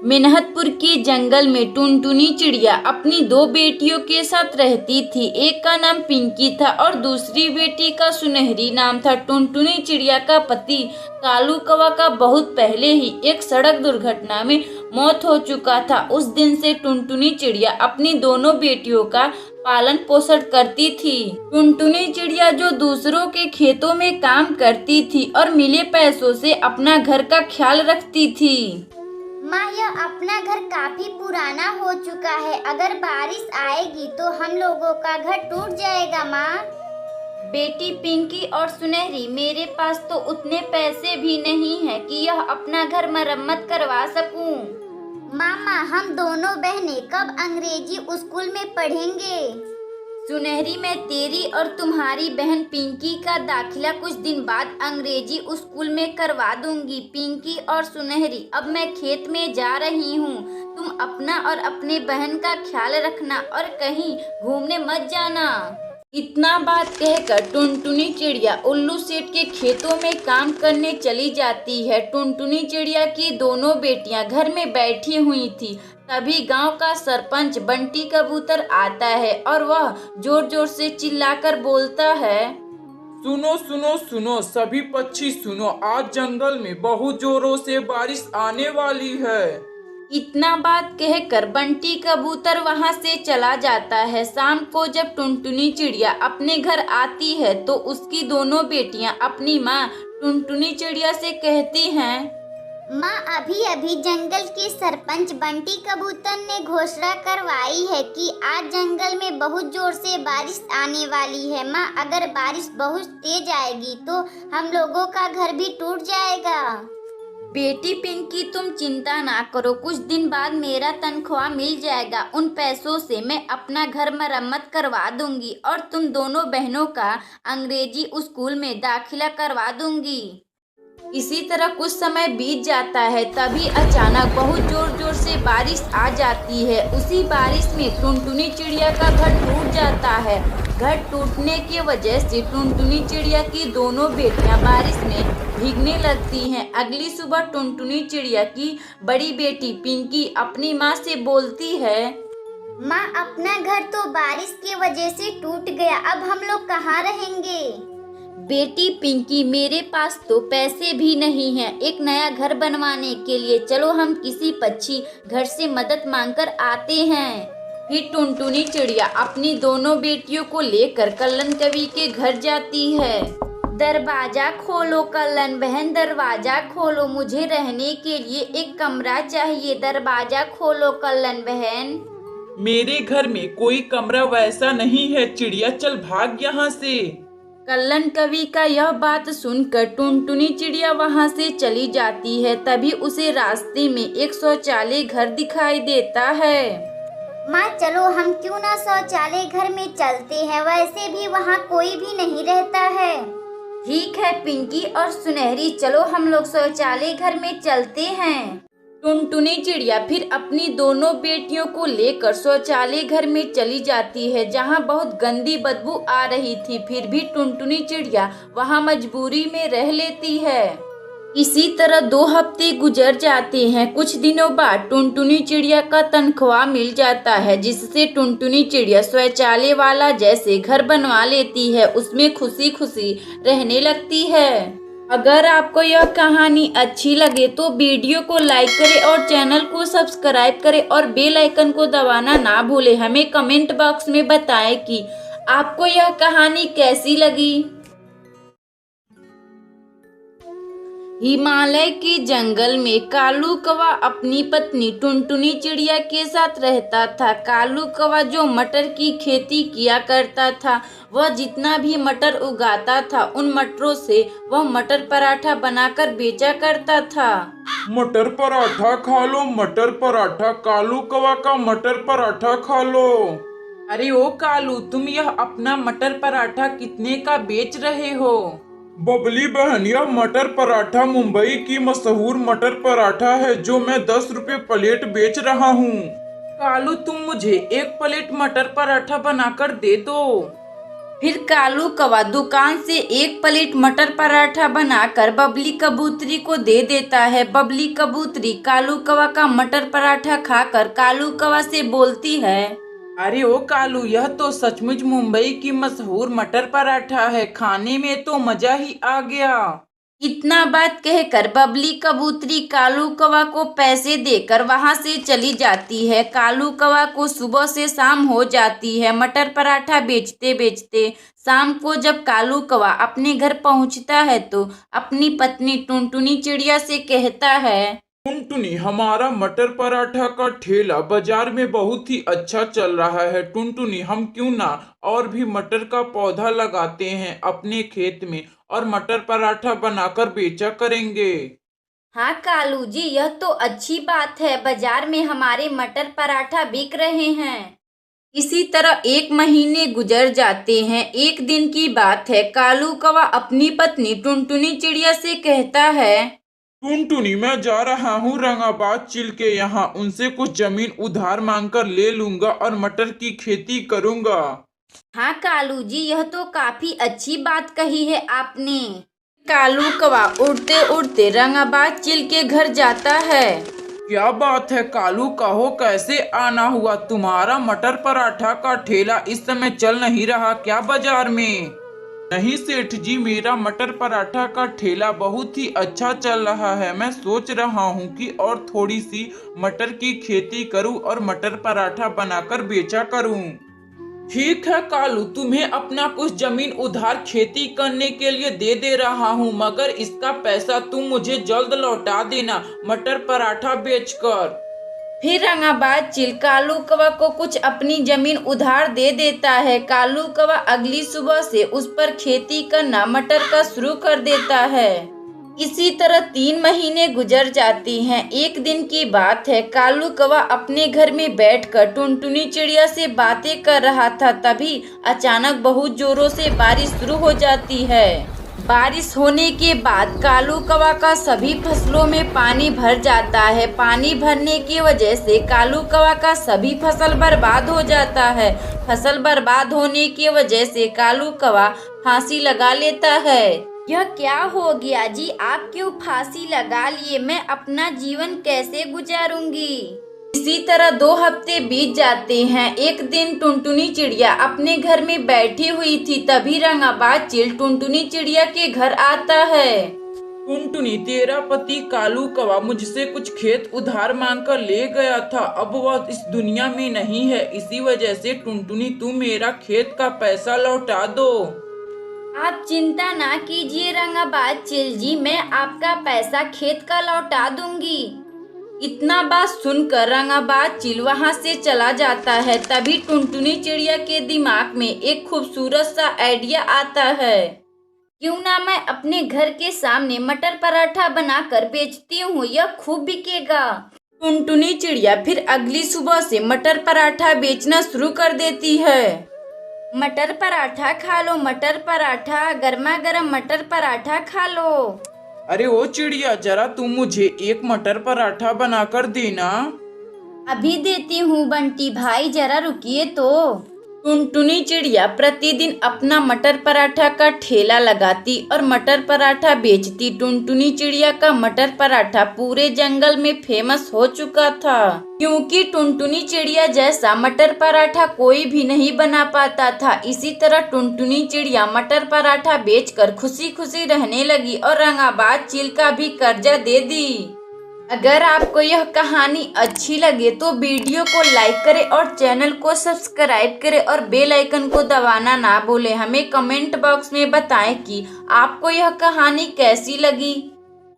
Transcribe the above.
मेनहतपुर के जंगल में टुनटुनी चिड़िया अपनी दो बेटियों के साथ रहती थी। एक का नाम पिंकी था और दूसरी बेटी का सुनहरी नाम था। टुनटुनी चिड़िया का पति कालू कौवा का बहुत पहले ही एक सड़क दुर्घटना में मौत हो चुका था। उस दिन से टुनटुनी चिड़िया अपनी दोनों बेटियों का पालन पोषण करती थी। टुनटुनी चिड़िया जो दूसरों के खेतों में काम करती थी और मिले पैसों से अपना घर का ख्याल रखती थी। माँ, यह अपना घर काफी पुराना हो चुका है। अगर बारिश आएगी तो हम लोगों का घर टूट जाएगा माँ। बेटी पिंकी और सुनहरी, मेरे पास तो उतने पैसे भी नहीं है कि यह अपना घर मरम्मत करवा सकूं। मामा, हम दोनों बहनें कब अंग्रेजी स्कूल में पढ़ेंगे? सुनहरी, मैं तेरी और तुम्हारी बहन पिंकी का दाखिला कुछ दिन बाद अंग्रेजी स्कूल में करवा दूंगी। पिंकी और सुनहरी, अब मैं खेत में जा रही हूँ। तुम अपना और अपने बहन का ख्याल रखना और कहीं घूमने मत जाना। इतना बात कहकर टुनटुनी चिड़िया उल्लू सेठ के खेतों में काम करने चली जाती है। टुनटुनी चिड़िया की दोनों बेटियां घर में बैठी हुई थी। तभी गांव का सरपंच बंटी कबूतर आता है और वह जोर जोर से चिल्लाकर बोलता है, सुनो सुनो सुनो सभी पक्षी सुनो, आज जंगल में बहुत जोरों से बारिश आने वाली है। इतना बात कहकर बंटी कबूतर वहां से चला जाता है। शाम को जब टुनटुनी चिड़िया अपने घर आती है तो उसकी दोनों बेटियां अपनी माँ टुनटुनी चिड़िया से कहती हैं, माँ, अभी अभी जंगल के सरपंच बंटी कबूतर ने घोषणा करवाई है कि आज जंगल में बहुत जोर से बारिश आने वाली है। माँ, अगर बारिश बहुत तेज आएगी तो हम लोगों का घर भी टूट जाएगा। बेटी पिंकी, तुम चिंता ना करो, कुछ दिन बाद मेरा तनख्वाह मिल जाएगा। उन पैसों से मैं अपना घर मरम्मत करवा दूंगी और तुम दोनों बहनों का अंग्रेजी स्कूल में दाखिला करवा दूंगी। इसी तरह कुछ समय बीत जाता है। तभी अचानक बहुत जोर जोर से बारिश आ जाती है। उसी बारिश में टुनटुनी चिड़िया का घर टूट जाता है। घर टूटने की वजह से टुनटुनी चिड़िया की दोनों बेटियां बारिश में भीगने लगती हैं। अगली सुबह टुनटुनी चिड़िया की बड़ी बेटी पिंकी अपनी माँ से बोलती है, माँ, अपना घर तो बारिश की वजह से टूट गया, अब हम लोग कहाँ रहेंगे? बेटी पिंकी, मेरे पास तो पैसे भी नहीं हैं एक नया घर बनवाने के लिए। चलो हम किसी पक्षी घर से मदद मांगकर आते हैं। फिर टुनटुनी चिड़िया अपनी दोनों बेटियों को लेकर कल्लन कवि के घर जाती है। दरवाजा खोलो कल्लन बहन, दरवाजा खोलो, मुझे रहने के लिए एक कमरा चाहिए। दरवाजा खोलो कल्लन बहन। मेरे घर में कोई कमरा वैसा नहीं है चिड़िया, चल भाग यहाँ से। कल्लन कवि का यह बात सुनकर टुनटुनी चिड़िया वहां से चली जाती है। तभी उसे रास्ते में एक शौचालय घर दिखाई देता है। माँ, चलो हम क्यों ना शौचालय घर में चलते हैं, वैसे भी वहाँ कोई भी नहीं रहता है। ठीक है पिंकी और सुनहरी, चलो हम लोग शौचालय घर में चलते हैं। टुनटुनी चिड़िया फिर अपनी दोनों बेटियों को लेकर शौचालय घर में चली जाती है, जहां बहुत गंदी बदबू आ रही थी। फिर भी टुनटुनी चिड़िया वहां मजबूरी में रह लेती है। इसी तरह 2 हफ्ते गुजर जाते हैं। कुछ दिनों बाद टुनटुनी चिड़िया का तनख्वाह मिल जाता है, जिससे टुनटुनी चिड़िया शौचालय वाला जैसे घर बनवा लेती है। उसमें खुशी खुशी रहने लगती है। अगर आपको यह कहानी अच्छी लगे तो वीडियो को लाइक करें और चैनल को सब्सक्राइब करें और बेल आइकन को दबाना ना भूलें। हमें कमेंट बॉक्स में बताएं कि आपको यह कहानी कैसी लगी। हिमालय के जंगल में कालू कौवा अपनी पत्नी टुनटुनी चिड़िया के साथ रहता था। कालू कौवा जो मटर की खेती किया करता था, वह जितना भी मटर उगाता था उन मटरों से वह मटर पराठा बनाकर बेचा करता था। मटर पराठा खा लो, मटर पराठा, कालू कौवा का मटर पराठा खा लो। अरे ओ कालू, तुम यह अपना मटर पराठा कितने का बेच रहे हो? बबली बहन, यह मटर पराठा मुंबई की मशहूर मटर पराठा है जो मैं 10 रुपए प्लेट बेच रहा हूँ। कालू, तुम मुझे 1 प्लेट मटर पराठा बनाकर दे दो। फिर कालू कौवा दुकान से एक प्लेट मटर पराठा बनाकर बबली कबूतरी को दे देता है। बबली कबूतरी कालू कौवा का मटर पराठा खाकर कालू कौवा से बोलती है, अरे ओ कालू, यह तो सचमुच मुंबई की मशहूर मटर पराठा है। खाने में तो मजा ही आ गया। इतना बात कहकर बबली कबूतरी कालू कौवा को पैसे देकर वहां से चली जाती है। कालू कौवा को सुबह से शाम हो जाती है मटर पराठा बेचते बेचते। शाम को जब कालू कौवा अपने घर पहुंचता है तो अपनी पत्नी टुनटुनी चिड़िया से कहता है, टुनटुनी, हमारा मटर पराठा का ठेला बाजार में बहुत ही अच्छा चल रहा है। टुनटुनी, हम क्यों ना और भी मटर का पौधा लगाते हैं अपने खेत में और मटर पराठा बनाकर बेचा करेंगे। हाँ कालू जी, यह तो अच्छी बात है। बाजार में हमारे मटर पराठा बिक रहे हैं। इसी तरह 1 महीने गुजर जाते हैं। एक दिन की बात है, कालू कौवा अपनी पत्नी टुनटुनी चिड़िया से कहता है, टुनटुनी, मैं जा रहा हूँ रंगाबाद चिल के यहाँ। उनसे कुछ जमीन उधार मांगकर ले लूंगा और मटर की खेती करूंगा। हाँ कालू जी, यह तो काफी अच्छी बात कही है आपने। कालू कौवा उड़ते उड़ते रंगाबाद चिल के घर जाता है। क्या बात है कालू, कहो कैसे आना हुआ? तुम्हारा मटर पराठा का ठेला इस समय चल नहीं रहा क्या बाजार में? नहीं सेठ जी, मेरा मटर पराठा का ठेला बहुत ही अच्छा चल रहा है। मैं सोच रहा हूँ कि और थोड़ी सी मटर की खेती करूँ और मटर पराठा बनाकर बेचा करूँ। ठीक है कालू, तुम्हें अपना कुछ जमीन उधार खेती करने के लिए दे रहा हूँ, मगर इसका पैसा तुम मुझे जल्द लौटा देना मटर पराठा बेचकर। फिर रंगाबाद चिल कालू कौवा को कुछ अपनी जमीन उधार दे देता है। कालू कौवा अगली सुबह से उस पर खेती करना मटर का शुरू कर देता है। इसी तरह 3 महीने गुजर जाती हैं। एक दिन की बात है, कालू कौवा अपने घर में बैठकर टुनटुनी चिड़िया से बातें कर रहा था। तभी अचानक बहुत जोरों से बारिश शुरू हो जाती है। बारिश होने के बाद कालू कौवा का सभी फसलों में पानी भर जाता है। पानी भरने की वजह से कालू कौवा का सभी फसल बर्बाद हो जाता है। फसल बर्बाद होने की वजह से कालू कौवा फांसी लगा लेता है। यह क्या हो गया जी, आप क्यों फांसी लगा लिए? मैं अपना जीवन कैसे गुजारूंगी? इसी तरह 2 हफ्ते बीत जाते हैं। एक दिन टुनटुनी चिड़िया अपने घर में बैठी हुई थी। तभी रंगाबाद चिल टुनटुनी चिड़िया के घर आता है। टुनटुनी, तेरा पति कालू कौवा मुझसे कुछ खेत उधार मांगकर ले गया था। अब वह इस दुनिया में नहीं है। इसी वजह से टुनटुनी, तुम मेरा खेत का पैसा लौटा दो। आप चिंता ना कीजिए रंगाबाद चिल जी, मैं आपका पैसा खेत का लौटा दूंगी। इतना बात सुनकर रंगाबाद चिल वहां से चला जाता है। तभी टुनटुनी चिड़िया के दिमाग में एक खूबसूरत सा आइडिया आता है, क्यों ना मैं अपने घर के सामने मटर पराठा बनाकर बेचती हूँ, यह खूब बिकेगा। टुनटुनी चिड़िया फिर अगली सुबह से मटर पराठा बेचना शुरू कर देती है। मटर पराठा खा लो, मटर पराठा, गर्मा गर्म मटर पराठा खा लो। अरे ओ चिड़िया, जरा तुम मुझे एक मटर पराठा बनाकर देना। अभी देती हूँ बंटी भाई, जरा रुकिए तो। टुनटुनी चिड़िया प्रतिदिन अपना मटर पराठा का ठेला लगाती और मटर पराठा बेचती। टुनटुनी चिड़िया का मटर पराठा पूरे जंगल में फेमस हो चुका था, क्योंकि टुनटुनी चिड़िया जैसा मटर पराठा कोई भी नहीं बना पाता था। इसी तरह टुनटुनी चिड़िया मटर पराठा बेचकर खुशी खुशी रहने लगी और रंगाबाद चिल का भी कर्जा दे दी। अगर आपको यह कहानी अच्छी लगे तो वीडियो को लाइक करें और चैनल को सब्सक्राइब करें और बेल आइकन को दबाना ना भूलें। हमें कमेंट बॉक्स में बताएं कि आपको यह कहानी कैसी लगी।